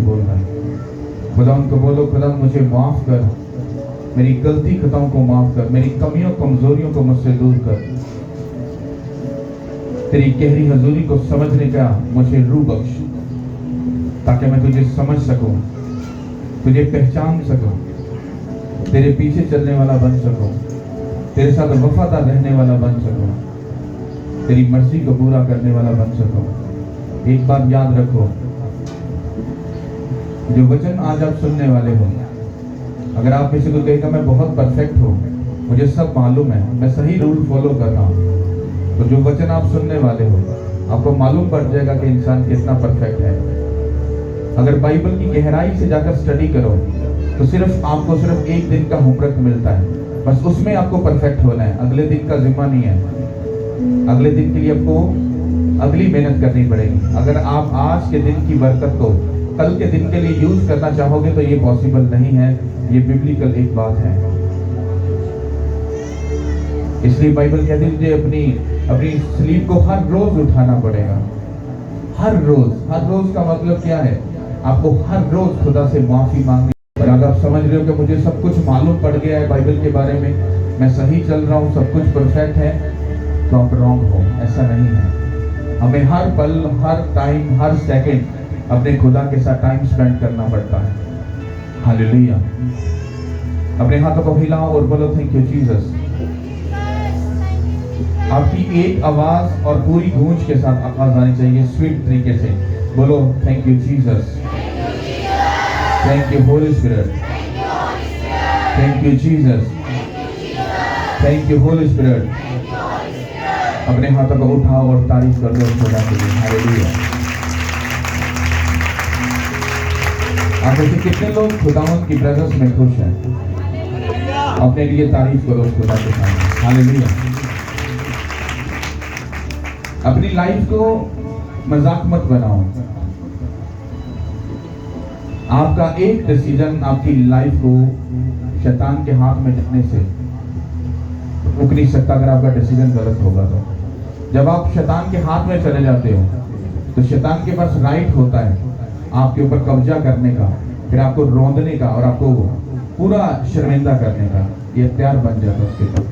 बोल रहा है। खुदा उनको बोलो, खुदा मुझे माफ़ कर, मेरी गलती खताओं को माफ़ कर, मेरी कमियों कमजोरियों को मुझसे दूर कर, तेरी गहरी हजूरी को समझने का मुझे रूह बख्श, ताकि मैं तुझे समझ सकूं, तुझे पहचान सकूं, तेरे पीछे चलने वाला बन सकूं, तेरे साथ वफादार रहने वाला बन सकूं, तेरी मर्जी को पूरा करने वाला बन सकूं। एक बात याद रखो, जो वचन आज आप सुनने वाले हो, अगर आप में से कोई कहेगा मैं बहुत परफेक्ट हूँ, मुझे सब मालूम है, मैं सही रूल फॉलो कर रहा हूँ, तो जो वचन आप सुनने वाले हो आपको मालूम पड़ जाएगा कि इंसान कितना परफेक्ट है। अगर बाइबल की गहराई से जाकर स्टडी करो तो आपको सिर्फ एक दिन का होमवर्क मिलता है, बस उसमें आपको परफेक्ट होना है। अगले दिन का जिम्मा नहीं है, अगले दिन के लिए आपको अगली मेहनत करनी पड़ेगी। अगर आप आज के दिन की बरकत को कल के दिन के लिए यूज करना चाहोगे तो ये पॉसिबल नहीं है, ये बिब्लिकल एक बात है। इसलिए बाइबल कहती है मुझे अपनी स्लीप को हर रोज उठाना पड़ेगा। हर रोज का मतलब क्या है? आपको हर रोज खुदा से माफी मांगनी। और अगर आप समझ रहे हो कि मुझे सब कुछ मालूम पड़ गया है बाइबल के बारे में, मैं सही चल रहा हूँ, सब कुछ परफेक्ट है, तो आप रॉन्ग हो। ऐसा नहीं है। हमें हर पल, हर टाइम, हर सेकंड अपने खुदा के साथ टाइम स्पेंड करना पड़ता है। हालेलुया। अपने हाथों को हिलाओ और बोलो थैंक यू जीसस। आपकी एक आवाज और पूरी गूंज के साथ आवाज आनी चाहिए, स्वीट तरीके से बोलो thank you Jesus, thank you Holi spirit, thank you Jesus, thank you Holi spirit. अपने हाथों को उठाओ और तारीफ कर दो खुदा के लिए। हालेलुया। आप ऐसे कितने लोग खुदावंत की प्रेजेंस में खुश हैं? अपने लिए तारीफ करो खुदा के सामने। हालेलुया। अपनी लाइफ को मजाक मत बनाओ। आपका एक डिसीजन आपकी लाइफ को शैतान के हाथ में देने से रुक नहीं सकता। अगर आपका डिसीजन गलत होगा तो जब आप शैतान के हाथ में चले जाते हो तो शैतान के पास राइट होता है आपके ऊपर कब्जा करने का, फिर आपको रोंदने का और आपको पूरा शर्मिंदा करने का। ये अख्तियार बन जाता है उसके पास।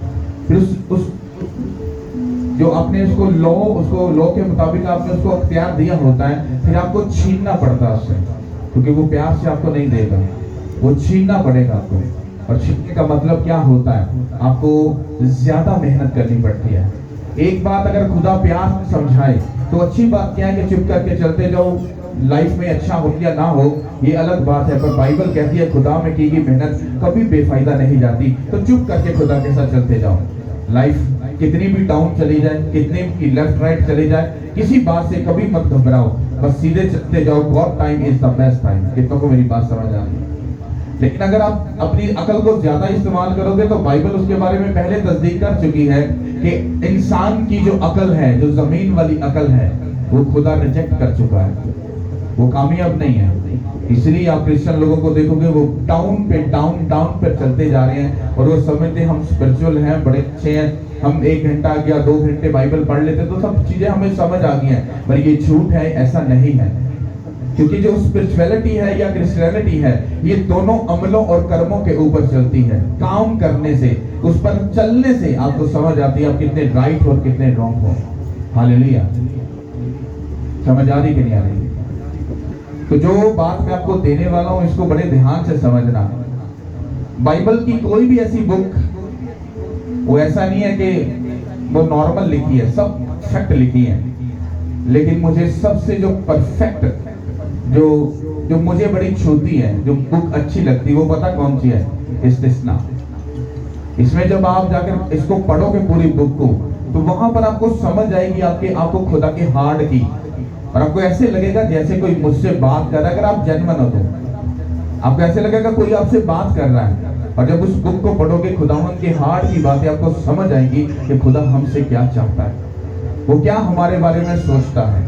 फिर उस जो आपने उसको लॉ के मुताबिक आपने उसको अख्तियार दिया होता है, फिर आपको छीनना पड़ता है उससे, क्योंकि वो प्यार से आपको नहीं देगा, वो छीनना पड़ेगा आपको। और छीनने का मतलब क्या होता है? आपको ज्यादा मेहनत करनी पड़ती है। एक बात अगर खुदा प्यार से समझाए तो अच्छी बात क्या है कि चुप करके चलते जाओ, लाइफ में अच्छा हो या ना हो ये अलग बात है, पर बाइबल कहती है खुदा में की गई मेहनत कभी बेफायदा नहीं जाती। तो चुप करके खुदा के साथ चलते जाओ। लाइफ कितनी भी डाउन चली जाए, कितनी भी लेफ्ट राइट चली जाए, किसी बात से कभी मत घबराओ, बस सीधे चलते जाओ। God time is the best time. कितनों को मेरी बात समझ आ रही है? लेकिन अगर आप अपनी अकल को ज्यादा इस्तेमाल करोगे तो बाइबल उसके बारे में पहले तस्दीक कर चुकी है कि इंसान की जो अकल है, जो जमीन वाली अकल है, वो खुदा रिजेक्ट कर चुका है, वो कामयाब नहीं है। इसलिए आप क्रिश्चियन लोगों को देखोगे वो डाउन पे चलते जा रहे हैं और वो समझते हम स्पिरिचुअल हैं, बड़े अच्छे हैं, हम 1 घंटा या 2 घंटे बाइबल पढ़ लेते तो सब चीजें हमें समझ आ गई हैं। पर ये झूठ है, ऐसा नहीं है। क्योंकि जो स्पिरिचुअलिटी है या क्रिश्चियनिटी है, ये दोनों अमलों और कर्मों के ऊपर चलती है। काम करने से, उस पर चलने से आपको समझ आती है आप कितने राइट और कितने रॉन्ग हो। हालेलुया। समझ आ रही कि नहीं आ रही? तो जो बात मैं आपको देने वाला हूं इसको बड़े ध्यान से समझना। बाइबल की कोई भी ऐसी बुक, वो ऐसा नहीं है कि वो नॉर्मल लिखी है, सब फैक्ट लिखी है, लेकिन मुझे सबसे जो परफेक्ट, जो मुझे बड़ी छूती है, जो बुक अच्छी लगती है, वो पता कौन सी है? इस्तिस्ना। इसमें जब आप जाकर इसको पढ़ोगे पूरी बुक को, तो वहां पर आपको समझ आएगी आपको खुदा के हार्ट की, और आपको ऐसे लगेगा जैसे कोई मुझसे बात कर रहा है। अगर आप जेन्युइन हो तो आपको ऐसे लगेगा कोई आपसे बात कर रहा है। और जब उस बुक को पढ़ोगे, खुदावंद के हार्ट की बातें आपको समझ आएंगी कि खुदा हमसे क्या चाहता है, वो क्या हमारे बारे में सोचता है,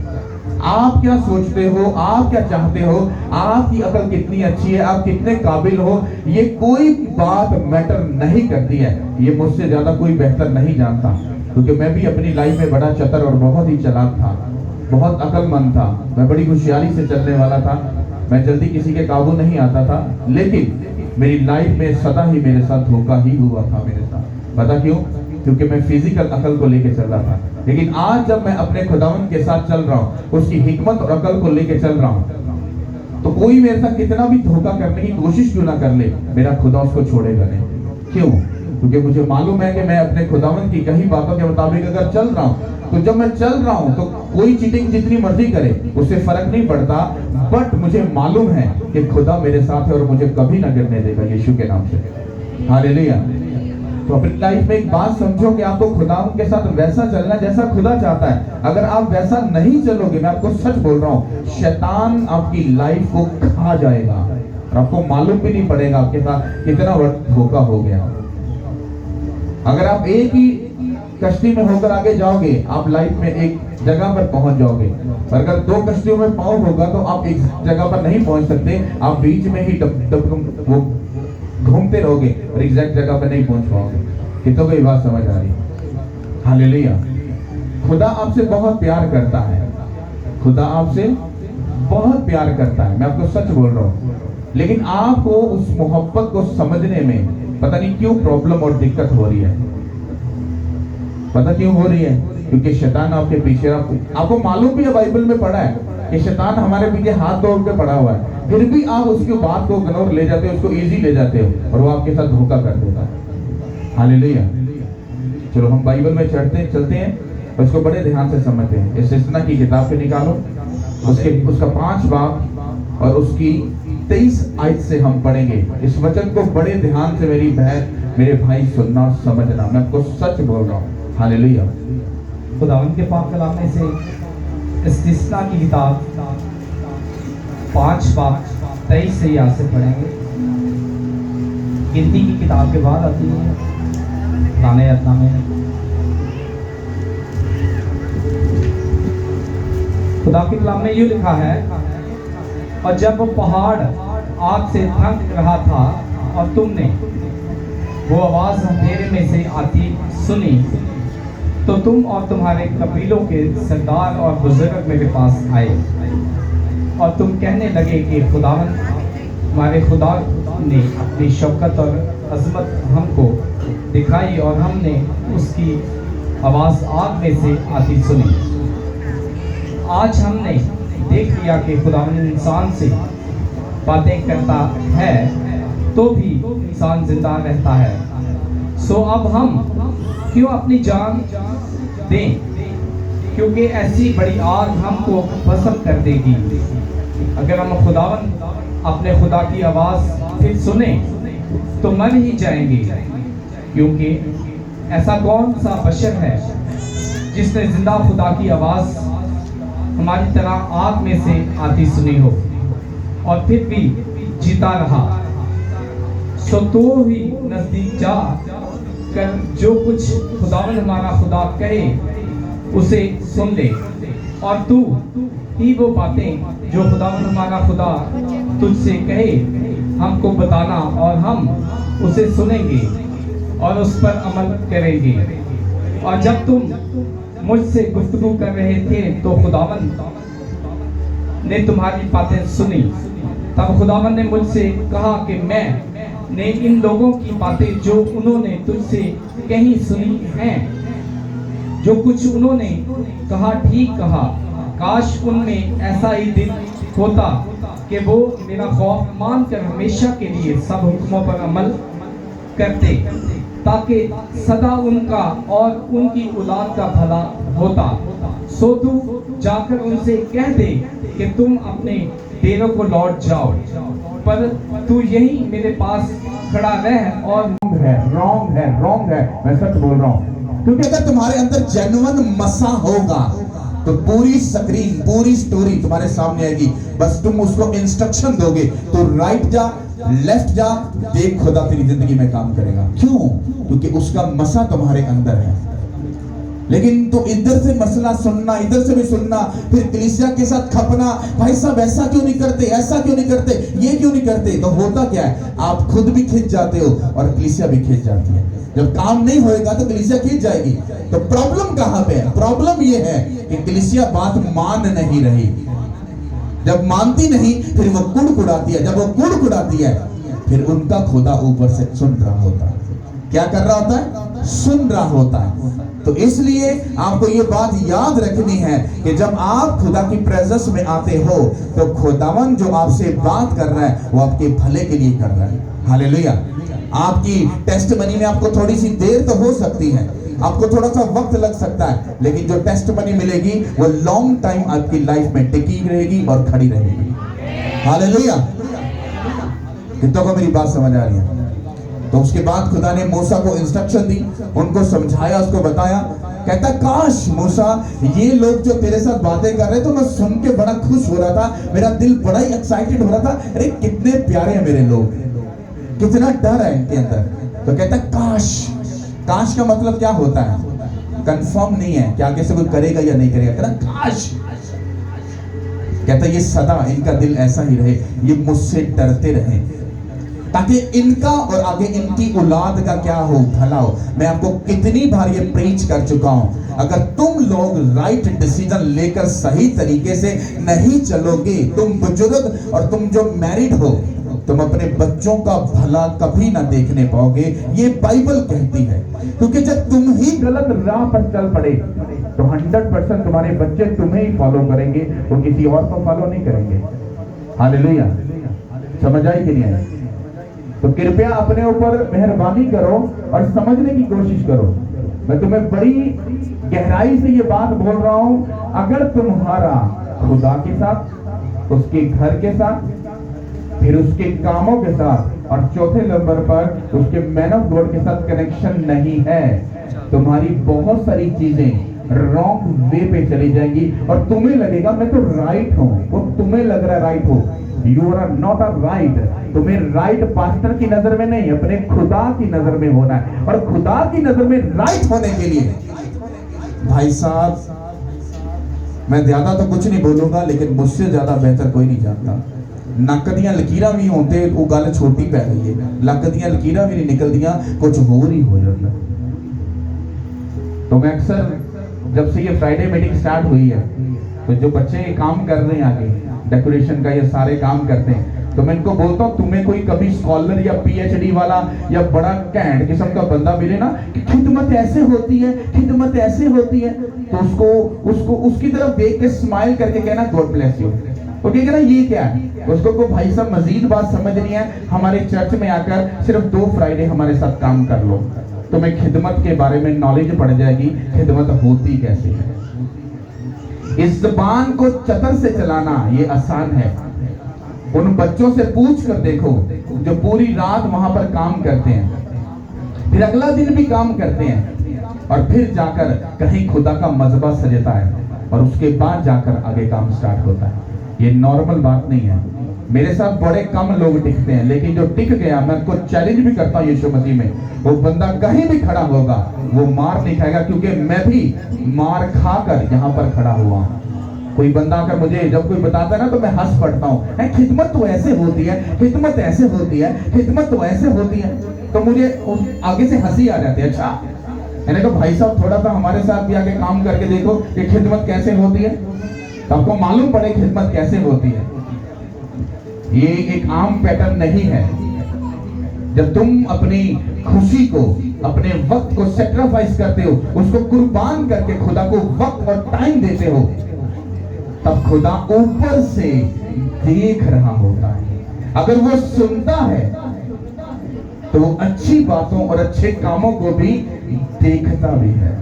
आप क्या सोचते हो, आप क्या चाहते हो, आपकी अकल कितनी अच्छी है, आप कितने काबिल हो, ये कोई बात मैटर नहीं करती है। ये मुझसे ज्यादा कोई बेहतर नहीं जानता, क्योंकि मैं भी अपनी लाइफ में बड़ा चतर और बहुत ही चालाक था, बहुत अकलमंद था, मैं बड़ी होशियारी से चलने वाला था। मैं जल्दी किसी के काबू नहीं आता था, लेकिन मेरी लाइफ में सदा ही मेरे साथ धोखा ही हुआ था मेरे साथ। पता क्यों? क्योंकि मैं फिजिकल अकल को लेके चल रहा था। लेकिन आज जब मैं अपने खुदावंद के साथ चल रहा हूँ, उसकी हिकमत और अकल को लेके चल रहा हूँ, तो कोई मेरे साथ कितना भी धोखा करने की कोशिश क्यों ना कर ले, मेरा खुदा उसको छोड़ेगा नहीं। क्यों? क्योंकि मुझे मालूम है कि मैं अपने खुदावंद की कही बातों के मुताबिक अगर चल रहा हूँ, तो जब मैं चल रहा हूँ तो कोई चीटिंग जितनी मर्जी करे उससे फर्क नहीं पड़ता, बट मुझे मालूम है कि खुदा मेरे साथ है और मुझे कभी ना गिरने देगा, यीशु के नाम से। हालेलुया। तो अपनी लाइफ में एक बात समझो कि आपको खुदा के साथ वैसा चलना जैसा खुदा चाहता है। अगर आप वैसा नहीं चलोगे, मैं आपको सच बोल रहा हूँ, शैतान आपकी लाइफ को खा जाएगा और आपको मालूम भी नहीं पड़ेगा आपके साथ कितना बड़ा धोखा हो गया। अगर आप एक ही कश्ती में होकर आगे जाओगे, आप लाइफ में एक जगह पर पहुंच जाओगे। और अगर दो कश्तियों में पाँव होगा तो आप एक जगह पर नहीं पहुंच सकते, आप बीच में ही वो घूमते रहोगे और एग्जैक्ट जगह पर नहीं पहुंच पाओगे। कितनों को ये बात समझ आ रही? हालेलुया। खुदा आपसे बहुत प्यार करता है, खुदा आपसे बहुत प्यार करता है, मैं आपको सच बोल रहा हूँ। लेकिन आपको उस मोहब्बत को समझने में पता नहीं क्यों प्रॉब्लम और दिक्कत हो रही है। पता क्यों हो रही है? क्योंकि शैतान आपके पीछे, आपको मालूम भी है, बाइबल में पढ़ा है कि शैतान हमारे पीछे हाथ तोड़ के पड़ा हुआ है, फिर भी आप उसकी बात को इग्नोर ले जाते हो, उसको इजी ले जाते हो और वो आपके साथ धोखा कर देता है। हालेलुया। चलो हम बाइबल में चलते हैं और उसको बड़े ध्यान से समझते हैं। इस इस्तेना की किताब पे निकालो, उसका 5 बाब और उसकी 23 आयत से हम पढ़ेंगे। इस वचन को बड़े ध्यान से मेरी बहन मेरे भाई सुनना और समझना, मैं आपको सच बोल रहा हूँ। हालेलुया। खुदावंद के पाक कलाम में से इस्तिस्ना की किताब 5 बाब 23 से यहाँ से पढ़ेंगे। गिनती की किताब के बाद आती है पुराने यतनामे में। खुदा के कलाम में यूँ लिखा है, और जब वो पहाड़ आग से थक रहा था और तुमने वो आवाज़ अंधेरे में से आती सुनी, तो तुम और तुम्हारे कबीलों के सरदार और बुजुर्ग मेरे पास आए और तुम कहने लगे कि खुदावंद हमारे खुदा ने अपनी शौकत और अज़मत हमको दिखाई और हमने उसकी आवाज़ आग में से आती सुनी। आज हमने देख लिया कि खुदावंद इंसान से बातें करता है तो भी इंसान जिंदा रहता है। सो अब हम क्यों अपनी जान दें, क्योंकि ऐसी बड़ी आग हमको भस्म कर देगी। अगर हम खुदावंद अपने खुदा की आवाज़ फिर सुने तो मर ही जाएंगे, क्योंकि ऐसा कौन सा बशर है जिसने जिंदा खुदा की आवाज़ हमारी तरह आग में से आती सुनी हो और फिर भी जीता रहा। सो तो ही नजदीक जा कर जो कुछ खुदावंद हमारा खुदा कहे उसे सुन ले, और तू ही वो बातें जो खुदावंद हमारा खुदा तुझसे कहे हमको बताना, और हम उसे सुनेंगे और उस पर अमल करेंगे। और जब तुम मुझसे गुफ्तगू कर रहे थे तो खुदावंद ने तुम्हारी बातें सुनी। तब खुदावंद ने मुझसे कहा कि मैं ने इन लोगों की बातें जो उन्होंने तुझसे कहीं सुनी हैं, जो कुछ उन्होंने कहा ठीक कहा। काश उनमें ऐसा ही दिल होता कि वो मेरा खौफ मानकर हमेशा के लिए सब हुक्मों पर अमल करते, ताकि सदा उनका और उनकी औलाद का भला होता। सो तू जाकर उनसे कह दे कि तुम अपने डेरों को लौट जाओ, पर तू यही मेरे पास खड़ा रह। और रॉन्ग है, मैं सच बोल रहा हूँ। क्योंकि अगर तुम्हारे अंदर जेन्युइन मसा होगा तो पूरी स्क्रीन, पूरी स्टोरी तुम्हारे सामने आएगी। बस तुम उसको इंस्ट्रक्शन दोगे तो राइट जा, लेफ्ट जा, देख खुदा तेरी जिंदगी में काम करेगा। क्यों? क्योंकि उसका मसा तुम्हारे अंदर है। लेकिन तो इधर से मसला सुनना, इधर से भी सुनना, फिर कलीसिया के साथ खपना, भाई साहब ऐसा क्यों नहीं करते, ऐसा क्यों नहीं करते, ये क्यों नहीं करते। तो होता क्या है, आप खुद भी खिंच जाते हो और कलीसिया भी खिंच जाती है। जब काम नहीं होएगा तो कलीसिया खिंच जाएगी। तो प्रॉब्लम कहां पे है? प्रॉब्लम ये है कि कलीसिया बात मान नहीं रही। जब मानती नहीं फिर वो कुड़कुड़ाती है, जब वो कुड़कुड़ाती है फिर उनका खुदा ऊपर से सुन रहा होता है। क्या कर रहा होता है? सुन रहा होता है। तो इसलिए आपको ये बात याद रखनी है कि जब आप खुदा की प्रेजेंस में आते हो तो खुदावन जो आपसे बात कर रहा है वो आपके भले के लिए कर रहा है। हालेलुया। आपकी टेस्टमनी में आपको थोड़ी सी देर तो हो सकती है, आपको थोड़ा सा वक्त लग सकता है, लेकिन जो टेस्टमनी मिलेगी वो लॉन्ग टाइम आपकी लाइफ में टिकी रहेगी और खड़ी रहेगी। हालेलुया। कितनों को मेरी बात समझ आ रही है? तो उसके बाद खुदा ने मूसा को इंस्ट्रक्शन दी, उनको समझाया, उसको बताया। कहता काश मूसा ये लोग जो तेरे साथ बातें कर रहे तो मैं सुन के बड़ा खुश हो रहा था, मेरा दिल बड़ा ही एक्साइटेड हो रहा था। अरे कितने प्यारे हैं मेरे लोग, कितना डर है इनके अंदर। तो कहता काश। काश का मतलब क्या होता है? कंफर्म नहीं है कि आगे से कोई करेगा या नहीं करेगा। कहता काश। कहता ये सदा इनका दिल ऐसा ही रहे, ये मुझसे डरते रहे, ताकि इनका और आगे इनकी औलाद का क्या हो, भला हो। मैं आपको कितनी बार ये प्रीच कर चुका हूं, अगर तुम लोग राइट डिसीजन लेकर सही तरीके से नहीं चलोगे, तुम बुजुर्ग और तुम जो मैरिड हो, तुम अपने बच्चों का भला कभी ना देखने पाओगे। ये बाइबल कहती है। क्योंकि जब तुम ही गलत राह पर चल पड़े तो 100% तुम्हारे बच्चे तुम्हें ही फॉलो करेंगे, वो किसी और को फॉलो नहीं करेंगे। हालेलुया। समझ आई कि नहीं आई? तो कृपया अपने ऊपर मेहरबानी करो और समझने की कोशिश करो। मैं तुम्हें बड़ी गहराई से ये बात बोल रहा हूं, अगर तुम्हारा खुदा के साथ, उसके घर के साथ, फिर उसके कामों के साथ और चौथे नंबर पर उसके मैन ऑफ गॉड के साथ कनेक्शन नहीं है, तुम्हारी बहुत सारी चीजें रॉन्ग वे पे चली जाएंगी और तुम्हें लगेगा मैं तो राइट हूं, वो तुम्हें लग रहा है राइट हो। You are not a right. तुम्हें राइट पास्टर की नजर में नहीं, अपने खुदा की नजर में होना है। और खुदा की नजर में राइट होने के लिए भाई साहब, मैं ज्यादा तो कुछ नहीं बोलूंगा, लेकिन मुझसे ज्यादा बेहतर कोई नहीं जानता। नक दियां लकीरां भी होंदे, वो गल छोटी पै गई है। लक दियां लकीरां भी नहीं निकलदियां, कुछ होर ही हो जाता। तो मैं अक्सर जब से ये फ्राइडे मीटिंग स्टार्ट हुई है, तो जो बच्चे काम कर रहे हैं आगे डेकोरेशन का, ये सारे काम करते हैं, तो मैं इनको बोलता हूँ तुम्हें कोई कभी स्कॉलर या पीएचडी वाला या बड़ा कैंट किस्म का बंदा मिले ना कि खिदमत ऐसे होती है, खिदमत ऐसे होती है, तो उसको उसकी तरफ देख के स्माइल करके कहना गॉड ब्लेस यू। तो क्या कहना ये क्या है? उसको को भाई साहब मजीद बात समझनी है, हमारे चर्च में आकर सिर्फ 2 फ्राइडे हमारे साथ काम कर लो, तुम्हें खिदमत के बारे में नॉलेज पड़ जाएगी, खिदमत होती कैसे है। इस ज़बान को चतर से चलाना ये आसान है। उन बच्चों से पूछ कर देखो जो पूरी रात वहां पर काम करते हैं, फिर अगला दिन भी काम करते हैं, और फिर जाकर कहीं खुदा का मजबा सजता है, और उसके बाद जाकर आगे काम स्टार्ट होता है। ये नॉर्मल बात नहीं है। मेरे साथ बड़े कम लोग टिकते हैं, लेकिन जो टिक गया, मैं उनको चैलेंज भी करता हूँ यीशु मसीह में, वो बंदा कहीं भी खड़ा होगा वो मार नहीं खाएगा, क्योंकि मैं भी मार खाकर यहाँ पर खड़ा हुआ हूँ। कोई बंदा आकर मुझे जब कोई बताता है ना तो मैं हंस पड़ता हूँ, खिदमत तो ऐसे होती है, खिदमत ऐसे होती है, खिदमत तो ऐसे होती है, तो मुझे आगे से हंसी आ जाती है। अच्छा, मैंने कहा भाई साहब थोड़ा सा हमारे साथ भी आके काम करके देखो कि खिदमत कैसे होती है, तो आपको मालूम पड़े खिदमत कैसे होती है। ये एक आम पैटर्न नहीं है। जब तुम अपनी खुशी को, अपने वक्त को सेक्रीफाइस करते हो, उसको कुर्बान करके खुदा को वक्त और टाइम देते हो, तब खुदा ऊपर से देख रहा होता है। अगर वो सुनता है तो वो अच्छी बातों और अच्छे कामों को भी देखता भी है।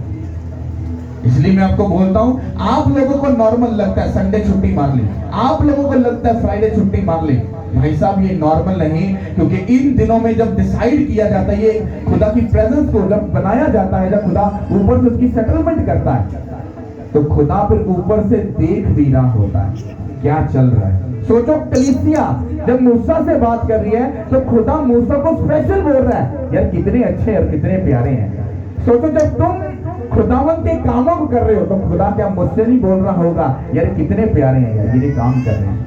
इसलिए मैं आपको बोलता हूं, आप लोगों को नॉर्मल लगता है संडे छुट्टी मार ली, आप लोगों को लगता है फ्राइडे छुट्टी मार ली, भाई साहब ये नॉर्मल नहीं। क्योंकि इन दिनों में जब डिसाइड किया जाता है, ये खुदा की प्रेजेंस को जब बनाया जाता है, जब खुदा ऊपर से उसकी सेटलमेंट करता है, तो खुदा फिर ऊपर से देख भी रहा होता है क्या चल रहा है। सोचो, कलीसिया जब मूसा से बात कर रही है तो खुदा मूसा को स्पेशल बोल रहा है, यार कितने अच्छे और कितने प्यारे हैं। सोचो, जब तुम खुदावंत के कामों को कर रहे हो तो खुदा क्या मुझसे नहीं बोल रहा होगा, यार कितने प्यारे हैं, यार ये काम कर रहे हैं।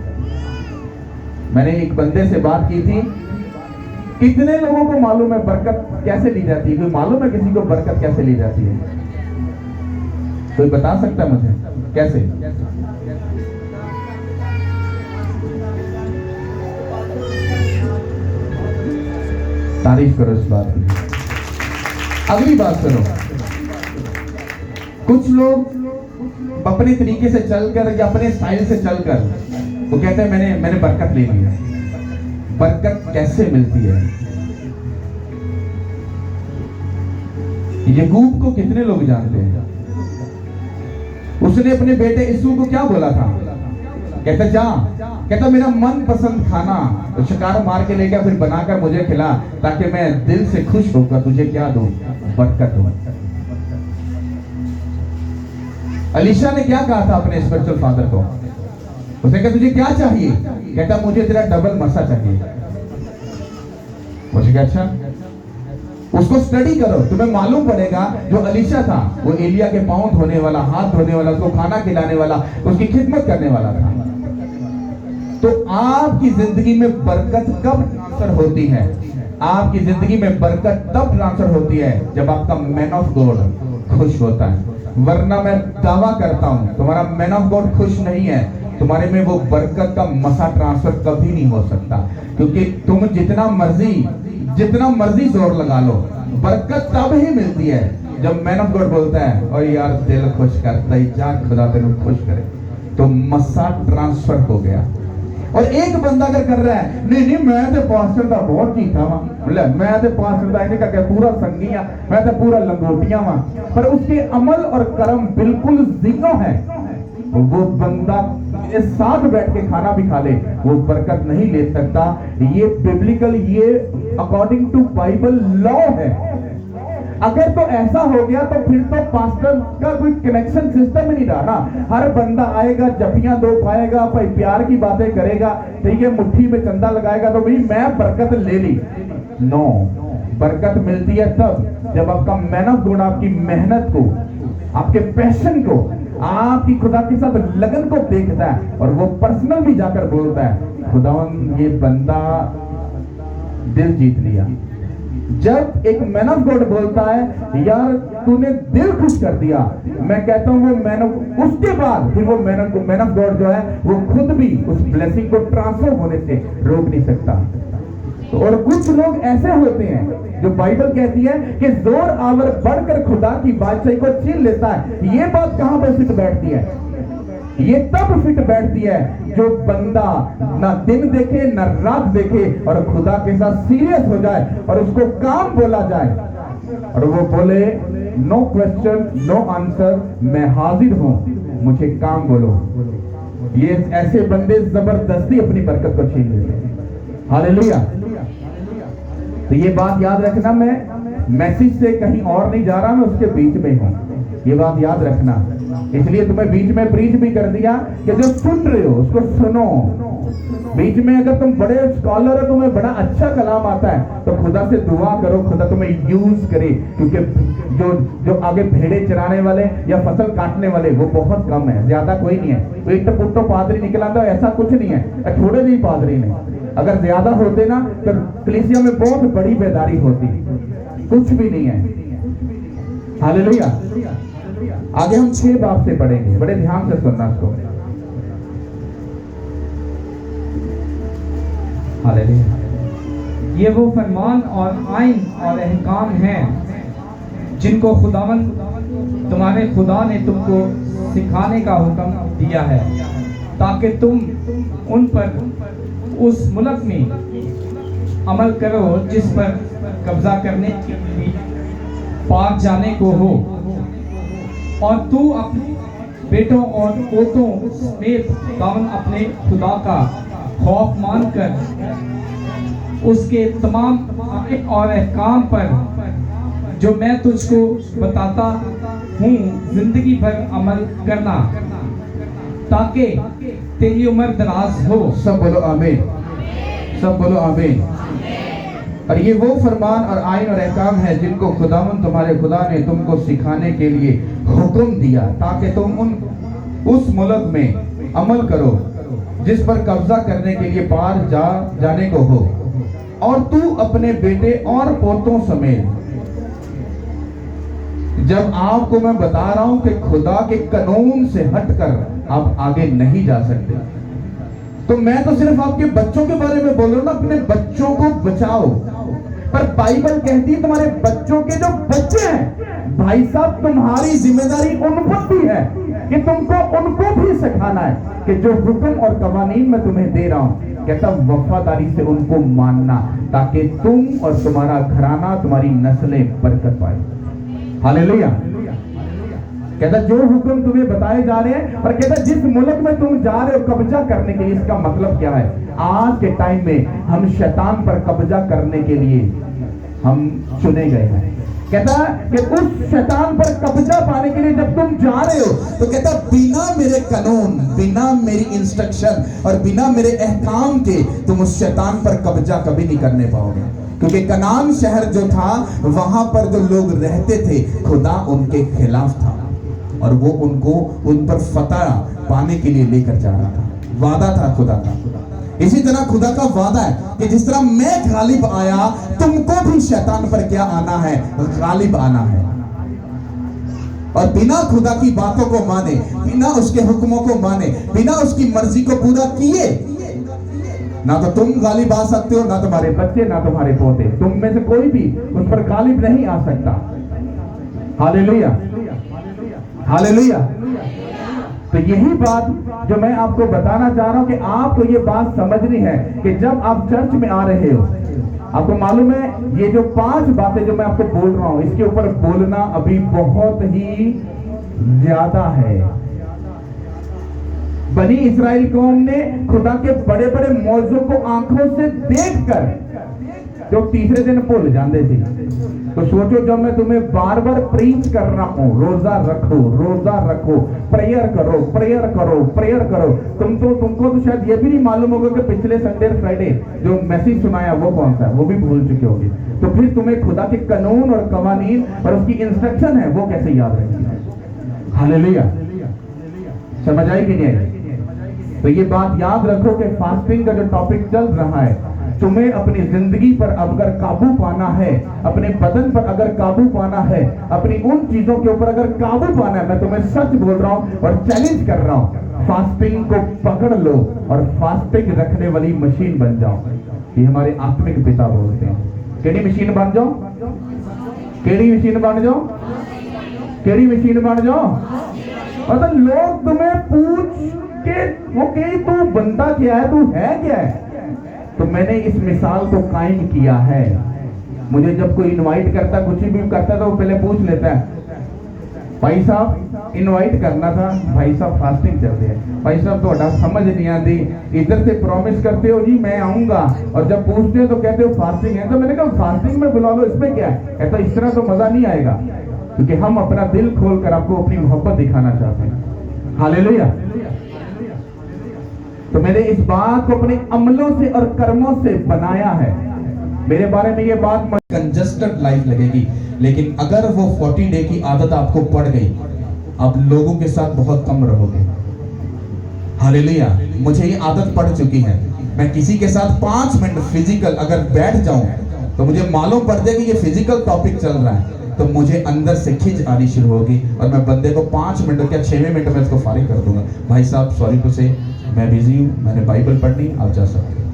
मैंने एक बंदे से बात की थी, कितने लोगों को मालूम है बरकत कैसे ली जाती है? कोई मालूम है किसी को बरकत कैसे ली जाती है? कोई बता सकता है मुझे कैसे? तारीफ करो इस बात की। अगली बात सुनो, कुछ लोग अपने तरीके से चलकर या अपने स्टाइल से चलकर वो कहते हैं मैंने बरकत ले ली। बरकत कैसे मिलती है? यकूब को कितने लोग जानते हैं? उसने अपने बेटे यीशु को क्या बोला था? कहता मेरा मन पसंद खाना तो शिकार मार के ले गया, फिर बनाकर मुझे खिला ताकि मैं दिल से खुश होकर तुझे क्या दूं? बरकत दूं। अलीशा ने क्या कहा था अपने स्पिरिचुअल फादर को? उसने कहा तुझे क्या चाहिए? कहता मुझे तेरा डबल मसा चाहिए। मुझे क्या अच्छा, उसको स्टडी करो, तुम्हें मालूम पड़ेगा जो अलीशा था वो एलिया के पांव धोने वाला, हाथ धोने वाला, उसको खाना खिलाने वाला, उसकी खिदमत करने वाला था। तो आपकी जिंदगी में बरकत कब ट्रांसफर होती है? आपकी जिंदगी में बरकत तब ट्रांसफर होती है जब आपका मैन ऑफ गॉड खुश होता है। वरना मैं दावा करता हूं तुम्हारा मैन ऑफ गॉड खुश नहीं है, तुम्हारे में वो बरकत का मसा ट्रांसफर कभी नहीं हो सकता। क्योंकि तुम जितना मर्जी जोर लगा लो, बरकत तब ही मिलती है जब मैन ऑफ गॉड बोलता है और यार दिल खुश करता ही जा, खुदा तेरे खुश करे, तो मसा ट्रांसफर हो गया। और एक बंदा अगर कर रहा है नहीं मैं तो पास्टर दा बहुत चीठा वा, मैं तो पास्टर दा इन्हें करके पूरा संगी आ, मैं तो पूरा लंगोटिया वा, पर उसके अमल और कर्म बिल्कुल जीरो है, वो बंदा इस साथ बैठ के खाना भी खा ले वो बरकत नहीं ले सकता। ये बिब्लिकल, ये अकॉर्डिंग टू बाइबल लॉ है। अगर तो ऐसा हो गया तो फिर तो पास्टर का कोई कनेक्शन सिस्टम ही नहीं रहा ना। हर बंदा आएगा, जपियां दो पाएगा, भाई प्यार की बातें करेगा, ठीक है, मुट्ठी में चंदा लगाएगा तो भाई मैं बरकत ले ली। नो, बरकत मिलती है तब जब आपका मैन ऑफ गॉड आपकी मेहनत को, आपके पैशन को, आपकी खुदा के साथ लगन को देखता है और वो पर्सनल भी जाकर बोलता है खुदावन ये बंदा दिल जीत लिया। जब एक मैन ऑफ गॉड बोलता है यार तूने दिल खुश कर दिया, मैं कहता हूं वो मैन ऑफ, उसके बाद फिर वो मैन ऑफ गॉड जो है वो खुद भी उस ब्लेसिंग को ट्रांसफर होने से रोक नहीं सकता। तो और कुछ लोग ऐसे होते हैं जो बाइबल कहती है कि जोर आवर बढ़कर खुदा की बादशाही को छीन लेता है। ये बात कहां पर फिट बैठती है? ये तब फिट बैठती है जो बंदा ना दिन देखे ना रात देखे और खुदा के साथ सीरियस हो जाए और उसको काम बोला जाए और वो बोले नो क्वेश्चन नो आंसर, मैं हाजिर हूं, मुझे काम बोलो। ये ऐसे बंदे जबरदस्ती अपनी बरकत को छीन लेते हैं। हालेलुया। तो ये बात याद रखना, मैं मैसेज से कहीं और नहीं जा रहा, मैं उसके बीच में हूं, ये बात याद रखना। इसलिए तुम्हें बीच में प्रीच भी कर दिया कि जो सुन रहे हो उसको सुनो। बीच में अगर तुम बड़े स्कॉलर हो, तुम्हें बड़ा अच्छा कलाम आता है तो खुदा से दुआ करो खुदा तुम्हें यूज करे, क्योंकि जो आगे भेड़े चराने वाले या फसल काटने वाले वो बहुत कम है, ज्यादा कोई नहीं है। तो इट्टो पुट्टो पादरी निकला तो ऐसा कुछ नहीं है, थोड़े भी पादरी नहीं। अगर ज्यादा होते ना तो कलीसिया में बहुत बड़ी बेदारी होती, कुछ भी नहीं है। हालेलुया। आगे हम 6 बाब से पढ़ेंगे, बड़े ध्यान से सुनना इसको। हालेलुया। ये वो फरमान और आइन और अहकाम हैं जिनको खुदावन तुम्हारे खुदा ने तुमको सिखाने का हुक्म दिया है, ताकि तुम उन पर उस मुल्क में अमल करो जिस पर कब्जा करने के लिए पार जाने को हो, और तू अपने बेटों और पोतों समेत दामन अपने खुदा का खौफ मानकर उसके तमाम आयत और अहकाम पर जो मैं तुझको बताता हूँ जिंदगी भर अमल करना, ताकि तेरी उम्र दराज हो। सब बोलो आमीन, सब बोलो आमीन। और ये वो फरमान और आइन और अहकाम है जिनको खुदावन तुम्हारे खुदा ने तुमको सिखाने के लिए हुक्म दिया, ताकि तुम उस मुल्क में अमल करो जिस पर कब्जा करने के लिए पार जाने को हो, और तू अपने बेटे और पोतों समेत। जब आपको मैं बता रहा हूं कि खुदा के कानून से हटकर आप आगे नहीं जा सकते, तो मैं तो सिर्फ आपके बच्चों के बारे में बोल रहा हूं ना। अपने बच्चों को बचाओ, पर बाइबल कहती है तुम्हारे बच्चों के जो बच्चे हैं, भाई साहब तुम्हारी जिम्मेदारी उन पर भी है कि तुमको उनको भी सिखाना है कि जो हुक्म और कवानीन मैं तुम्हें दे रहा हूं, कहता वफादारी से उनको मानना, ताकि तुम और तुम्हारा घराना, तुम्हारी नस्लें बरकत पाए। हालेलुया। कहता जो हुक्म तुम्हें बताए जा रहे हैं, और कहता जिस मुल्क में तुम जा रहे हो कब्जा करने के लिए, इसका मतलब क्या है? आज के टाइम में हम शैतान पर कब्जा करने के लिए हम चुने गए हैं। कहता कि उस शैतान पर कब्जा पाने के लिए जब तुम जा रहे हो, तो कहता बिना मेरे कानून, बिना मेरी इंस्ट्रक्शन और बिना मेरे अहकाम के तुम उस शैतान पर कब्जा कभी नहीं करने पाओगे। क्योंकि कनान शहर जो था, वहां पर जो लोग रहते थे, खुदा उनके खिलाफ था और वो उनको उन पर फतह पाने के लिए लेकर जा रहा था। वादा था खुदा का। इसी तरह खुदा का वादा है कि जिस तरह मैं गालिब आया, तुमको भी शैतान पर क्या आना है? गालिब आना है। और बिना खुदा की बातों को माने, बिना उसके हुक्मों को माने, बिना उसकी मर्जी को पूरा किए, ना तो तुम गालिब आ सकते हो, ना तुम्हारे बच्चे, ना तुम्हारे पोते, तुम में से कोई भी उस पर गालिब नहीं आ सकता। Hallelujah, hallelujah. तो यही बात जो मैं आपको बताना चाह रहा हूं कि आपको ये बात समझनी है कि जब आप चर्च में आ रहे हो, आपको मालूम है ये जो 5 बातें जो मैं आपको बोल रहा हूं, इसके ऊपर बोलना अभी बहुत ही ज्यादा है। बनी इस्राएल कौम ने खुदा के बड़े बड़े मौजों को आंखों से देखकर जो तीसरे दिन भूल जाते थे। तो सोचो, जब मैं तुम्हें बार बार प्रीच कर रहा हूं, रोजा रखो, रोजा रखो, प्रेयर करो, प्रेयर करो, प्रेयर करो, तुमको तो शायद ये भी नहीं मालूम होगा कि पिछले संडे फ्राइडे जो मैसेज सुनाया वो कौन सा है, वो भी भूल चुके होंगे। तो फिर तुम्हें खुदा के कानून और कवानीन और उसकी इंस्ट्रक्शन है वो कैसे याद रहेगी? हालेलुया। समझ आई कि नहीं आई? तो ये बात याद रखो कि फास्टिंग का जो टॉपिक चल रहा है, तुम्हें अपनी जिंदगी पर अगर काबू पाना है, अपने बदन पर अगर काबू पाना है, अपनी उन चीजों के ऊपर अगर काबू पाना है, मैं तुम्हें सच बोल रहा हूं और चैलेंज कर रहा हूं, फास्टिंग को पकड़ लो और फास्टिंग रखने वाली मशीन बन जाओ। ये हमारे आत्मिक पिता बोलते हैं। केड़ी मशीन बन जाओ? केड़ी मशीन बन जाओ? केड़ी मशीन बन जाओ? मतलब लोग तुम्हें पूछ के वो कहीं तू बनता क्या है, तू है क्या है? तो मैंने इस मिसाल को कायम किया है। मुझे जब कोई इनवाइट करता, कुछ भी करता, तो वो पहले पूछ लेता है, भाई साहब इनवाइट करना था, भाई साहब फास्टिंग चलते हैं, भाई साहब थोड़ा समझ नहीं आती, इधर से प्रॉमिस करते हो जी मैं आऊंगा, और जब पूछते हो तो कहते हो फास्टिंग है। तो मैंने कहा फास्टिंग में बुला लो, इसमें क्या है? कहता इस तरह तो मजा नहीं आएगा, क्योंकि हम अपना दिल खोलकर आपको अपनी मोहब्बत दिखाना चाहते हैं। हालेलुया। तो मैंने इस बात को अपने अमलों से और कर्मों से बनाया है। मेरे बारे में ये बात कंजस्टेड लाइफ लगेगी, लेकिन अगर वो 40 डे की आदत आपको पड़ गई, आप लोगों के साथ बहुत कम रहोगे। हालेलुया। मुझे ये आदत पड़ चुकी है। मैं किसी के साथ 5 मिनट फिजिकल अगर बैठ जाऊं, तो मुझे मालूम पड़ जाए कि ये फिजिकल टॉपिक चल रहा है, तो मुझे अंदर से खिंच आनी शुरू होगी और मैं बंदे को 5 मिनट क्या 6वें मिनट में उसको फारिग कर दूंगा। भाई साहब सॉरी टू से, मैं बिजी हूँ, मैंने बाइबल पढ़नी, आप जा सकते हो।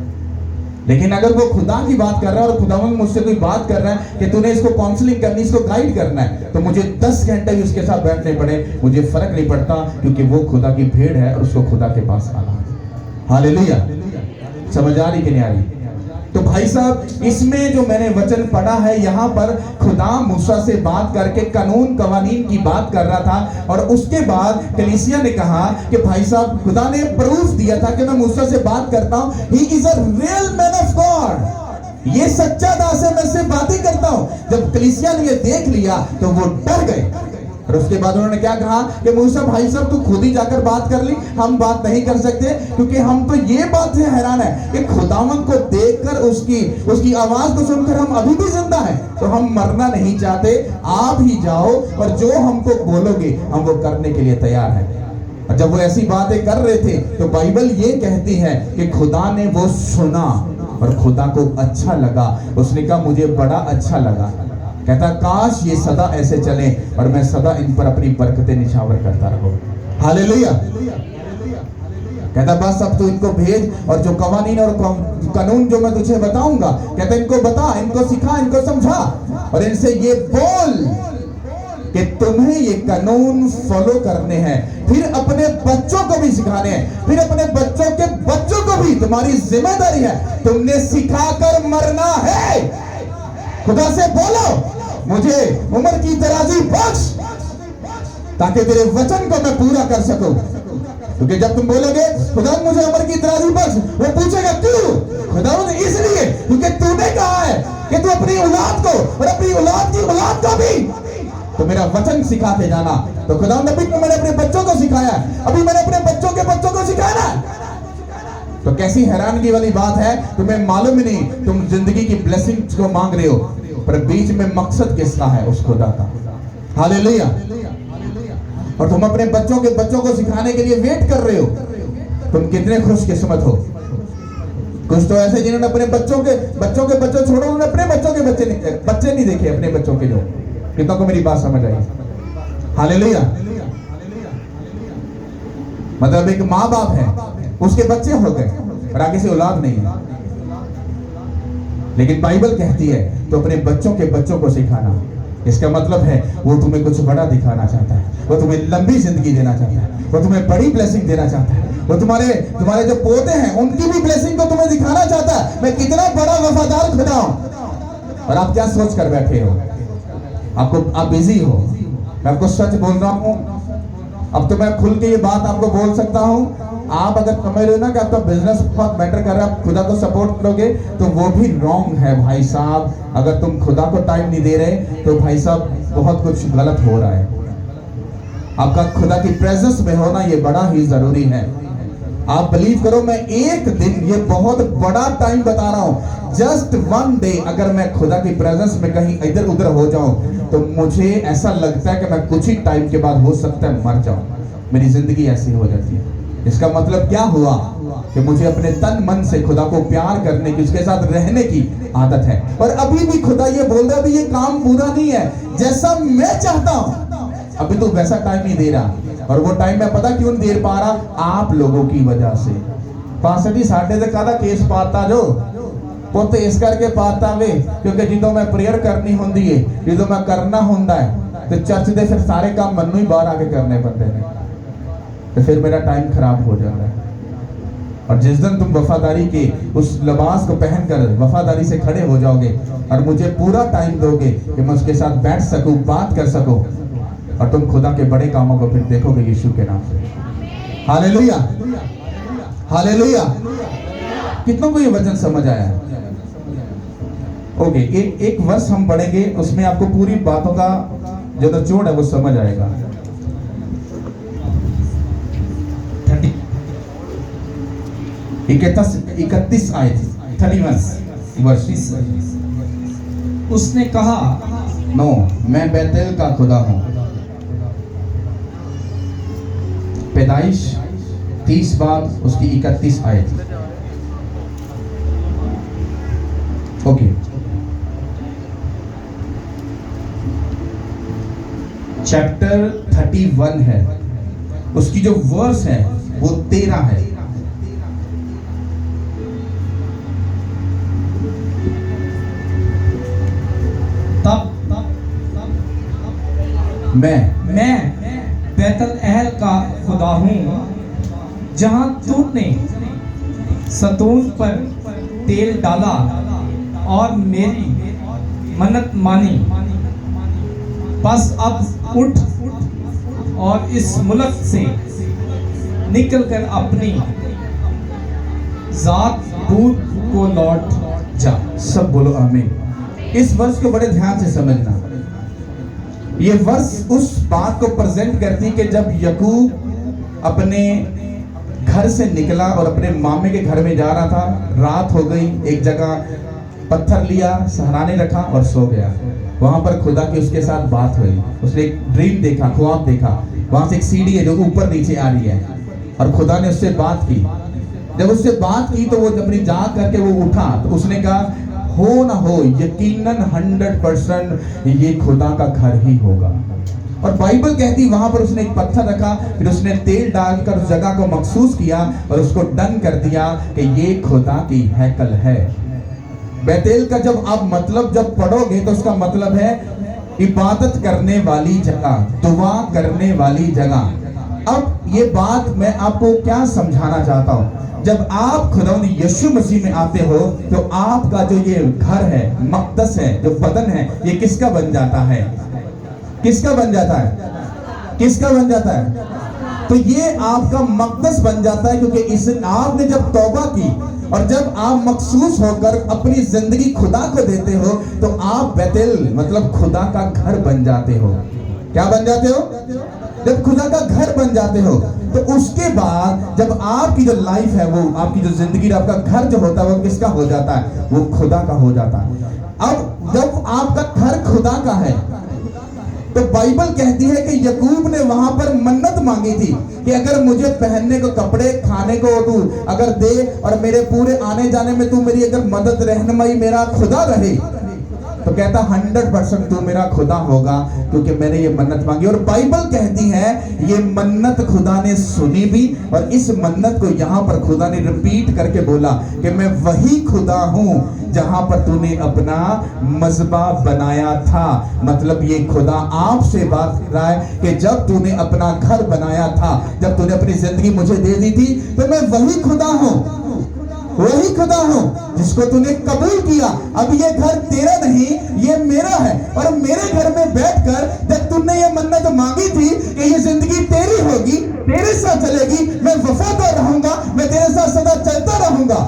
लेकिन अगर वो खुदा की बात कर रहा है और खुदावंद मुझसे कोई बात कर रहा है कि तूने इसको काउंसलिंग करनी, इसको गाइड करना है, तो मुझे 10 घंटे भी उसके साथ बैठने पड़े, मुझे फर्क नहीं पड़ता, क्योंकि वो खुदा की भेड़ है और उसको खुदा के पास आना है। हालेलुया। समझ आ रही कि नहीं आ रही? तो भाई साहब, इसमें जो मैंने वचन पढ़ा है, यहाँ पर खुदा मूसा से बात करके कानून कवानीन की बात कर रहा था, और उसके बाद कलीसिया ने कहा कि भाई साहब खुदा ने प्रूफ दिया था कि मैं मूसा से बात करता हूँ, he is a real man of God, ये सच्चा दास है, मैं इससे बातें करता हूँ। जब कलीसिया ने ये देख लिया तो वो डर गए, और उसके बाद उन्होंने क्या कहा कि मूसा भाई साहब तू खुद ही जाकर बात कर ली, हम बात नहीं कर सकते, क्योंकि हम तो ये बात से हैरान है कि खुदावंद को देखकर उसकी आवाज को सुनकर हम अभी भी जिंदा हैं, तो हम मरना नहीं चाहते, आप ही जाओ और जो हमको बोलोगे हम वो करने के लिए तैयार हैं। और जब वो ऐसी बातें कर रहे थे, तो बाइबल ये कहती है कि खुदा ने वो सुना और खुदा को अच्छा लगा, उसने कहा मुझे बड़ा अच्छा लगा। कहता काश ये सदा ऐसे चले और मैं सदा इन पर अपनी बरकतें निछावर करता रहूं। हालेलुया। कहता बस अब तू इनको भेज और जो कवानीन और कानून जो मैं तुझे बताऊंगा, कहता इनको बता, इनको सिखा, इनको समझा और इनसे ये बोल कि तुम्हें ये कानून फॉलो करने हैं, फिर अपने बच्चों को भी सिखाने हैं, फिर अपने बच्चों के बच्चों को भी। तुम्हारी जिम्मेदारी है, तुमने सिखाकर मरना है। खुदा से बोलो मुझे उम्र की तराजू बख्श, ताकि तेरे वचन को मैं पूरा कर सकूं। क्योंकि जब तुम बोलोगे खुदा मुझे उम्र की तराजू बख्श, वो पूछेगा क्यों? खुदा इसलिए क्योंकि तूने कहा है कि तू अपनी औलाद को और अपनी औलाद की औलाद को भी तो मेरा वचन सिखा के जाना। तो खुदा नबी को मैंने अपने बच्चों को सिखाया, अभी मैंने अपने बच्चों के बच्चों को सिखाना। तो कैसी हैरानगी वाली बात है, तुम्हें मालूम ही नहीं, तुम जिंदगी की ब्लेसिंग्स को मांग रहे हो, पर बीच में मकसद किसका है? उस खुदा का। हालेलुया। और तुम अपने बच्चों के बच्चों को सिखाने के लिए वेट कर रहे हो। तुम कितने खुशकिस्मत हो। कुछ तो ऐसे जिन्होंने अपने बच्चों के बच्चों छोड़ो, उन्होंने अपने बच्चों के बच्चे नहीं देखे अपने बच्चों के। जो कितनों को मेरी बात समझ आई? हालेलुया। मतलब एक माँ बाप है, उसके बच्चे हो गए और आगे से औलाद नहीं है, लेकिन बाइबल कहती है तो अपने बच्चों के बच्चों को सिखाना। इसका मतलब है वो तुम्हें कुछ बड़ा दिखाना चाहता है, वो तुम्हें लंबी जिंदगी देना चाहता है, वो तुम्हें बड़ी ब्लेसिंग देना चाहता है, वो तुम्हारे जो पोते हैं उनकी भी ब्लेसिंग को तुम्हें दिखाना चाहता है। मैं कितना बड़ा वफादार खुदा हूं। और आप क्या सोच कर बैठे हो? आप बिजी हो। मैं आपको सच बोल रहा हूं, अब तो मैं खुल के ये बात आपको बोल सकता हूं। आप अगर समझ रहे हो ना कि आपका बिजनेस बहुत मैटर कर रहा है, आप खुदा को सपोर्ट करोगे, तो वो भी रॉन्ग है भाई साहब। अगर तुम खुदा को टाइम नहीं दे रहे तो भाई साहब बहुत कुछ गलत हो रहा है। आपका खुदा की प्रेजेंस में होना ये बड़ा ही जरूरी है। आप बिलीव करो, मैं एक दिन, ये बहुत बड़ा टाइम बता रहा हूं, जस्ट वन डे अगर मैं खुदा की प्रेजेंस में कहीं इधर उधर हो जाऊं तो मुझे ऐसा लगता है कि मैं कुछ ही टाइम के बाद हो सकता है मर जाऊं। मेरी जिंदगी ऐसी हो जाती है। इसका मतलब क्या हुआ कि मुझे अपने तन मन से खुदा को प्यार करने की, उसके साथ रहने की आदत है। और अभी भी खुदा ये बोल रहा है, अभी ये काम पूरा नहीं है जैसा मैं चाहता हूं, अभी तो वैसा टाइम नहीं दे रहा। और वो टाइम मैं पता क्यों नहीं दे पा रहा? आप लोगों की वजह से। पास्टर जी साढ़े से कादा केस पाता जो पुत इस करके पाता वे क्योंकि जो मैं प्रेयर करनी होंदी है, जो मैं करना होंदा है, तो चर्च दे फिर सारे काम मनु ही बाहर आके करने पड़ते हैं, तो फिर मेरा टाइम खराब हो जाता है। और जिस दिन तुम वफादारी के उस लिबास को पहनकर वफादारी से खड़े हो जाओगे और मुझे पूरा टाइम दोगे कि मैं उसके साथ बैठ सकूं, बात कर सकूं, और तुम खुदा के बड़े कामों को फिर देखोगे यीशु के नाम से। Hallelujah, hallelujah. कितनों को ये वचन समझ आया? ओके, एक वर्ष हम पढ़ेंगे, उसमें आपको पूरी बातों का जो निचोड़ है वो समझ आएगा। 31 आयत, 31 वर्ष। उसने कहा, नो, मैं बैतल का खुदा हूं। पैदाइश 30 बाब उसकी 31 आयत। ओके, चैप्टर 31 है, उसकी जो वर्स है वो 13 है। मैं बैतल अहल का खुदा हूँ, जहाँ तूने सतून पर तेल डाला और मेरी मन्नत मानी। बस अब उठ और इस मुल्क से निकलकर अपनी जात दूत को लौट जा। सब बोलो आमीन। इस वर्ष को बड़े ध्यान से समझना। ये वर्ष उस बात को प्रेजेंट करती कि जब यकूब अपने घर से निकला और अपने मामे के घर में जा रहा था, रात हो गई, एक जगह पत्थर लिया, सहराने रखा और सो गया। वहां पर खुदा की उसके साथ बात हुई, उसने एक ड्रीम देखा, ख्वाब देखा। वहां से एक सीढ़ी है जो ऊपर नीचे आ रही है और खुदा ने उससे बात की। जब उससे बात की तो वो अपनी जाग करके वो उठा, तो उसने कहा हो ना हो, यकीनन 100% ये खुदा का घर ही होगा। और बाइबल कहती वहां पर उसने एक पत्थर रखा, फिर उसने तेल डालकर उस जगह को मखसूस किया और उसको डन कर दिया कि ये खुदा की हैकल है। बैतेल का जब आप मतलब जब पढ़ोगे तो उसका मतलब है इबादत करने वाली जगह, दुआ करने वाली जगह। अब ये बात मैं आपको क्या समझाना चाहता हूं, जब आप खुदा यीशु मसीह में आते हो तो आपका जो ये घर है, मक़दस है, जो बदन है, ये किसका बन जाता है? किसका बन जाता है? किसका बन जाता है? तो ये आपका मक़दस बन जाता है, क्योंकि इस आपने जब तौबा की और जब आप मखसूस होकर अपनी जिंदगी खुदा को देते हो तो आप बैतेल मतलब खुदा का घर बन जाते हो। क्या बन जाते हो? जब खुदा का घर बन जाते हो तो उसके बाद जब आपकी जो लाइफ है, वो आपकी जो जिंदगी, आपका घर जो होता है वो किसका हो जाता है? वो खुदा का हो जाता है। अब जब आपका घर खुदा का है तो बाइबल कहती है कि याकूब ने वहां पर मन्नत मांगी थी कि अगर मुझे पहनने को कपड़े, खाने को तू अगर दे और मेरे पूरे आने जाने में तू मेरी अगर मदद, रहनुमाई मेरा खुदा रहे, तो कहता 100% तू मेरा खुदा होगा, क्योंकि मैंने ये मन्नत मांगी। और बाइबल कहती है ये मन्नत खुदा ने सुनी भी, और इस मन्नत को यहाँ पर खुदा ने रिपीट करके बोला कि मैं वही खुदा हूँ जहां पर तूने अपना मज़बा बनाया था। मतलब ये खुदा आपसे बात कर रहा है कि जब तूने अपना घर बनाया था, जब तूने अपनी जिंदगी मुझे दे दी थी, तो मैं वही खुदा हूं, वही खुदा हूं जिसको तूने कबूल किया। अब ये घर तेरा नहीं, ये मेरा है, और मेरे घर में बैठकर जब तूने ये मन्नत मांगी थी कि ये जिंदगी तेरी होगी, तेरे साथ चलेगी, मैं वफादार रहूंगा, मैं तेरे साथ सदा चलता रहूंगा।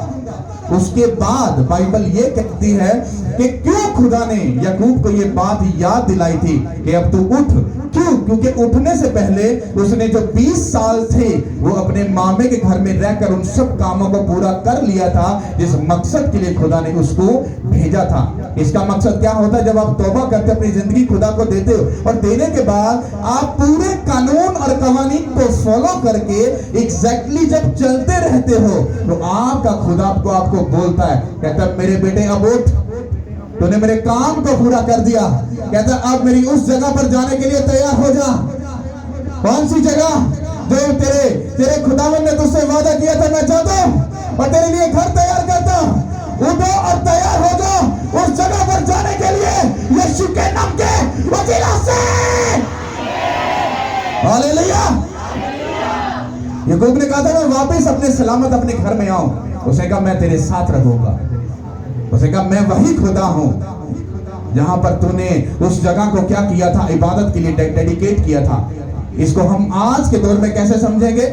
उसके बाद बाइबल ये कहती है कि क्यों खुदा ने याकूब को ये बात याद दिलाई थी कि अब तू उठ। क्यों? क्योंकि उठने से पहले उसने जो 20 साल थे वो अपने मामे के घर में रहकर उन सब कामों को पूरा कर लिया था जिस मकसद के लिए खुदा ने उसको भेजा था। इसका मकसद क्या होता है? जब आप तौबा करते, अपनी जिंदगी खुदा को देते हो और देने के बाद आप पूरे कानून और कवानीन को फॉलो करके एग्जैक्टली जब चलते रहते हो तो आपका खुदा आपको बोलता है, कहता है मेरे बेटे अब उठ, तूने मेरे काम को पूरा कर दिया। कहता है अब मेरी उस जगह पर जाने के लिए तैयार हो जा। कौन सी जगह? जो तेरे खुदावन ने तुझसे वादा किया था, मैं जाता हूं और तेरे लिए घर तैयार करता हूं। उठो और तैयार हो जाओ उस जगह पर जाने के लिए यीशु के नाम के वसीला से। हालेलुया। याकूब ने कहा था मैं वापस अपने सलामत अपने घर में आऊं। उसने कहा मैं तेरे साथ रहूंगा। उसने कहा मैं वही खुदा हूं जहां पर तूने उस जगह को क्या किया था? इबादत के लिए डेडिकेट किया था। इसको हम आज के दौर में कैसे समझेंगे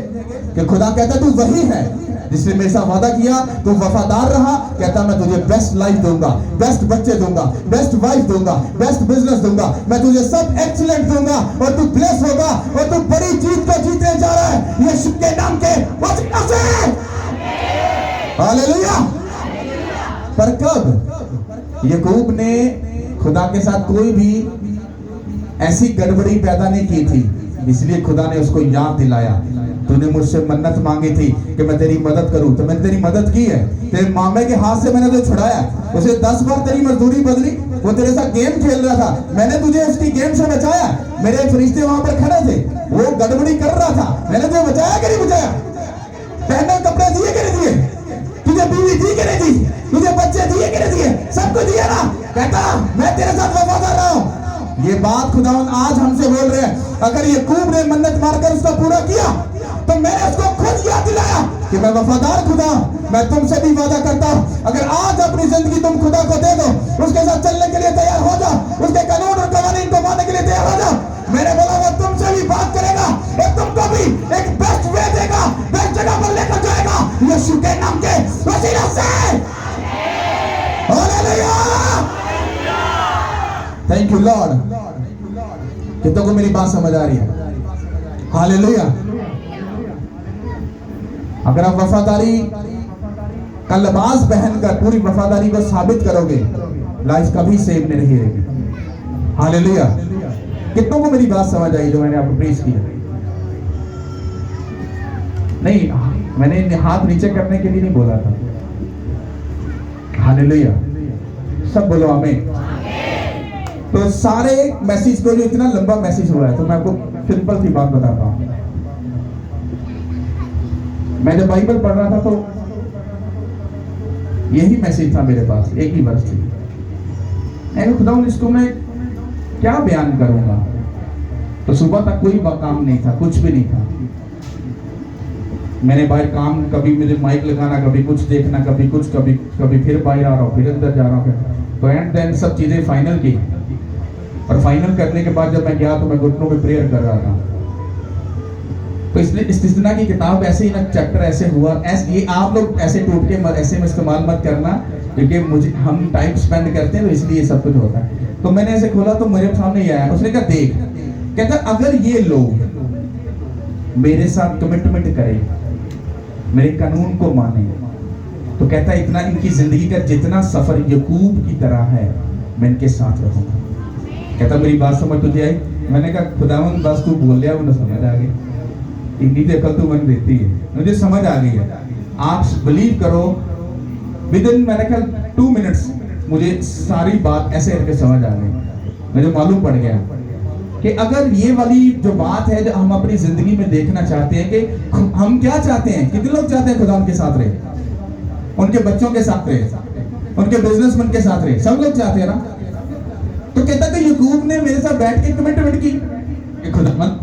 कि खुदा कहता तू वही है जिसने मेरे साथ वादा किया, तू वफादार रहा। कहता मैं तुझे बेस्ट लाइफ दूंगा, बेस्ट बच्चे दूंगा, बेस्ट वाइफ दूंगा, बेस्ट बिजनेस दूंगा, मैं तुझे सब एक्सीलेंट दूंगा और तू ब्लेस होगा और तू बड़ी जीत को जीतने जा रहा है यीशु के नाम के वसीला से। हालेलुया। पर कब? याकूब ने खुदा के साथ कोई भी ऐसी गड़बड़ी पैदा नहीं की थी, इसलिए खुदा ने उसको याद दिलाया, तूने मुझसे मन्नत मांगी थी कि मैं तेरी मदद करूं, तो मैंने तेरी मदद की है। तेरे मामे के हाथ से मैंने तुझे छुड़ाया, उसे 10 बार तेरी मजदूरी बदली, वो तेरे साथ गेम खेल रहा था, मैंने तुझे उसकी गेम से बचाया। मेरे एक फरिश्ते वहां पर खड़े थे, वो गड़बड़ी कर रहा था, मैंने तुझे बचाया कि नहीं बचाया? पहनने कपड़े दिए कि नहीं दिए? तुझे बीवी दी कि नहीं दी? तुझे बच्चे दिए कि नहीं दिए? सबको दिया ना। कहता मैं तेरे साथ वफादार रहा हूं। ये बात खुदावन आज हमसे बोल रहे हैं। अगर याकूब ने मन्नत मारकर उसका पूरा किया तो मैंने उसको खुद याद दिलाया कि मैं वफादार खुदा हूं। मैं तुमसे भी वादा करता हूं, अगर आज अपनी जिंदगी तुम खुदा को दे दो, उसके साथ चलने के लिए तैयार हो जाओ, उसके कानून और कवानीन को मानने के लिए तैयार हो जाओ, मैंने बोला वो तुमसे भी बात करेगा और तुमको भी एक बेस्ट वे देगा, बेस्ट जगह पर लेकर जाएगा यीशु के नाम के वसीला से। हालेलुया। Thank you Lord. कितनों को मेरी बात समझ आ रही है? हालेलुया। अगर आप वफादारी का लिबास पहनकर पूरी वफादारी को साबित करोगे, लाइफ कभी सेव नहीं रहेगी। हालेलुया। कितनों को मेरी बात समझ आई जो मैंने आपको प्रीच की? नहीं, मैंने हाथ नीचे करने के लिए नहीं बोला था। हालेलुया। सब बोलो आमीन। तो सारे मैसेज को जो इतना लंबा मैसेज हुआ है, तो मैं आपको सिंपल सी बात बताता हूँ। मैं जब बाइबल पढ़ रहा था तो यही मैसेज था मेरे पास, एक ही वर्ष थी। मैं खुदा इसको मैं क्या बयान करूंगा। तो सुबह तक कोई काम नहीं था, कुछ भी नहीं था। मैंने बाहर काम, कभी मुझे माइक लगाना, कभी कुछ देखना, कभी कुछ, कभी फिर बाहर आ रहा हूँ, फिर अंदर जा रहा हूँ। तो एंड देन सब चीजें फाइनल की, और फाइनल करने के बाद जब मैं गया तो मैं घुटनों में प्रेयर कर रहा था। तो इसलिए इस्तिस्ना की किताब ऐसे ही ना, चैप्टर ऐसे हुआ, ये आप लोग ऐसे टूट के ऐसे में इस्तेमाल मत करना, क्योंकि मुझे हम टाइम स्पेंड करते हैं तो इसलिए सब कुछ होता है। तो मैंने ऐसे खोला तो मेरे सामने ये आया। उसने कहा देख, कहता अगर ये लोग मेरे साथ कमिटमेंट करें, मेरे कानून को माने, तो कहता इतना इनकी जिंदगी का जितना सफर यकूब की तरह है, मैं इनके साथ रहूंगा। कहता मेरी बात समझ तुझे आई? मैंने कहा खुदावन बस तू बोल लिया, मुझे समझ आ गई, इतनी तो अकल तू मन देती है, मुझे समझ आ गई है। आप बिलीव करो, विद इन मैंने कहा 2 मिनट्स मुझे सारी बात ऐसे करके समझ आ गई। मुझे मालूम पड़ गया कि अगर ये वाली जो बात है जो हम अपनी जिंदगी में देखना चाहते हैं, कि हम क्या चाहते हैं, कितने लोग चाहते हैं खुदा उनके साथ रहे, उनके बच्चों के साथ रहे, उनके बिजनेसमैन के साथ रहे, सब लोग चाहते हैं ना। तो कहता कि याकूब ने मेरे साथ बैठ के कमिटमेंट की कि खुदावन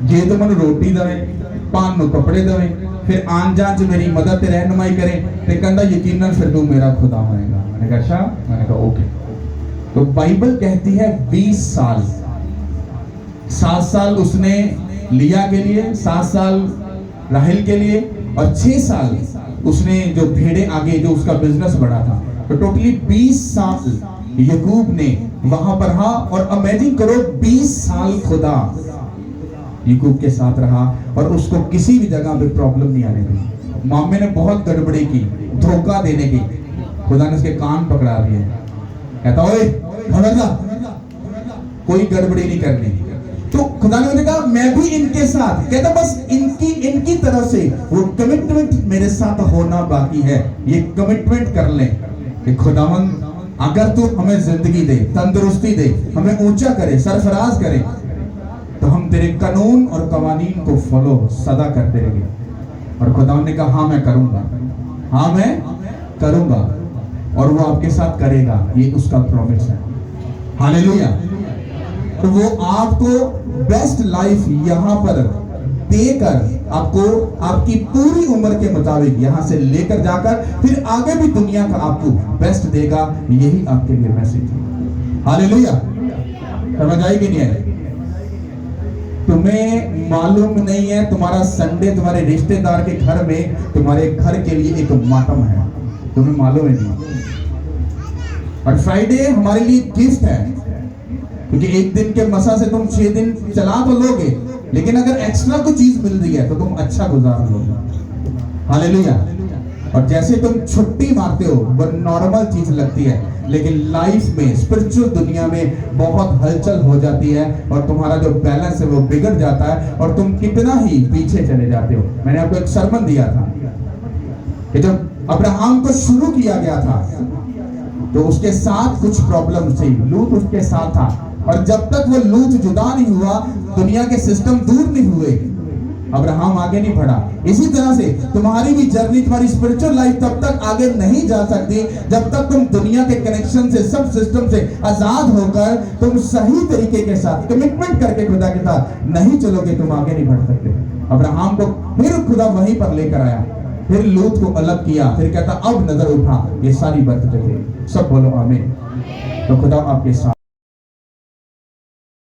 जे तो मैं रोटी दवे, पान नु कपड़े दवे, फिर आन जान च मेरी मदद ते रहनुमाई करे, ते कहंदा यकीनन फिर तू मेरा खुदा होएगा। मैंने कहा अच्छा, मैंने कहा ओके। तो बाइबल कहती है 20 साल, 7 साल उसने लिया के लिए, 7 साल राहिल के लिए, और 6 साल उसने जो भेड़े आगे जो उसका बिजनेस बढ़ा था। तो टोटली 20 साल याकूब ने वहां पर रहा। और इमेजिन करो 20 साल खुदा याकूब के साथ रहा और उसको किसी भी जगह पे प्रॉब्लम नहीं आने दी। मामे ने बहुत गड़बड़ी की, धोखा देने की, खुदा ने उसके कान पकड़ा दिए। कहता ओए खबरदार, कोई गड़बड़ी नहीं करनी। तो खुदा ने मुझे कहा मैं भी इनके साथ, कहता बस इनकी तरफ से वो कमिटमेंट मेरे साथ होना बाकी है। ये कमिटमेंट कर ले कि खुदावन अगर तू हमें जिंदगी दे, तंदुरुस्ती दे, हमें ऊंचा करे, सरफराज करे, तो हम तेरे कानून और कवानीन को फॉलो सदा करते रहेंगे। और खुदावन ने कहा हाँ मैं करूंगा, हाँ मैं करूंगा, और वो आपके साथ करेगा, ये उसका प्रॉमिस है। हालेलुया। और वो आपको बेस्ट लाइफ यहाँ पर देकर आपको आपकी पूरी उम्र के मुताबिक यहाँ से लेकर जाकर फिर आगे भी दुनिया का आपको बेस्ट देगा। यही आपके लिए मैसेज है। हालेलुया। समझ आई कि नहीं है? तुम्हें मालूम नहीं है, तुम्हारा संडे तुम्हारे रिश्तेदार के घर में तुम्हारे घर के लिए एक मातम है, तुम्हें मालूम है नहीं। और फ्राइडे हमारे लिए गिफ्ट है, क्योंकि एक दिन के मसा से तुम 6 दिन चला तो लोगे, लेकिन अगर एक्स्ट्रा कोई चीज मिल रही है तो तुम अच्छा गुजार लोगे। हालेलुया। और जैसे तुम छुट्टी मारते हो वो नॉर्मल चीज लगती है, लेकिन लाइफ में स्पिरिचुअल दुनिया में बहुत हलचल हो जाती है और तुम्हारा जो बैलेंस है वो बिगड़ जाता है और तुम कितना ही पीछे चले जाते हो। मैंने आपको एक सरमन दिया था कि जब अब्राहम को शुरू किया गया था तो उसके साथ कुछ प्रॉब्लम थी, लूत उसके साथ था, और जब तक वो लूत जुदा नहीं हुआ, दुनिया के सिस्टम दूर नहीं हुए, अब्राहम आगे नहीं बढ़ा। इसी तरह से तुम्हारी भी जर्नी, तुम्हारी स्पिरिचुअल लाइफ तब तक आगे नहीं जा सकती जब तक तुम दुनिया के कनेक्शन से, सब सिस्टम से आजाद होकर तुम सही तरीके के साथ कमिटमेंट करके खुदा के साथ नहीं चलोगे, तुम आगे नहीं बढ़ सकते। अब्राहम को फिर खुदा वहीं पर लेकर आया, फिर लूत को अलग किया, फिर कहता अब नजर उठा, ये सारी बरकतें। सब बोलो आमीन। तो खुदा आपके साथ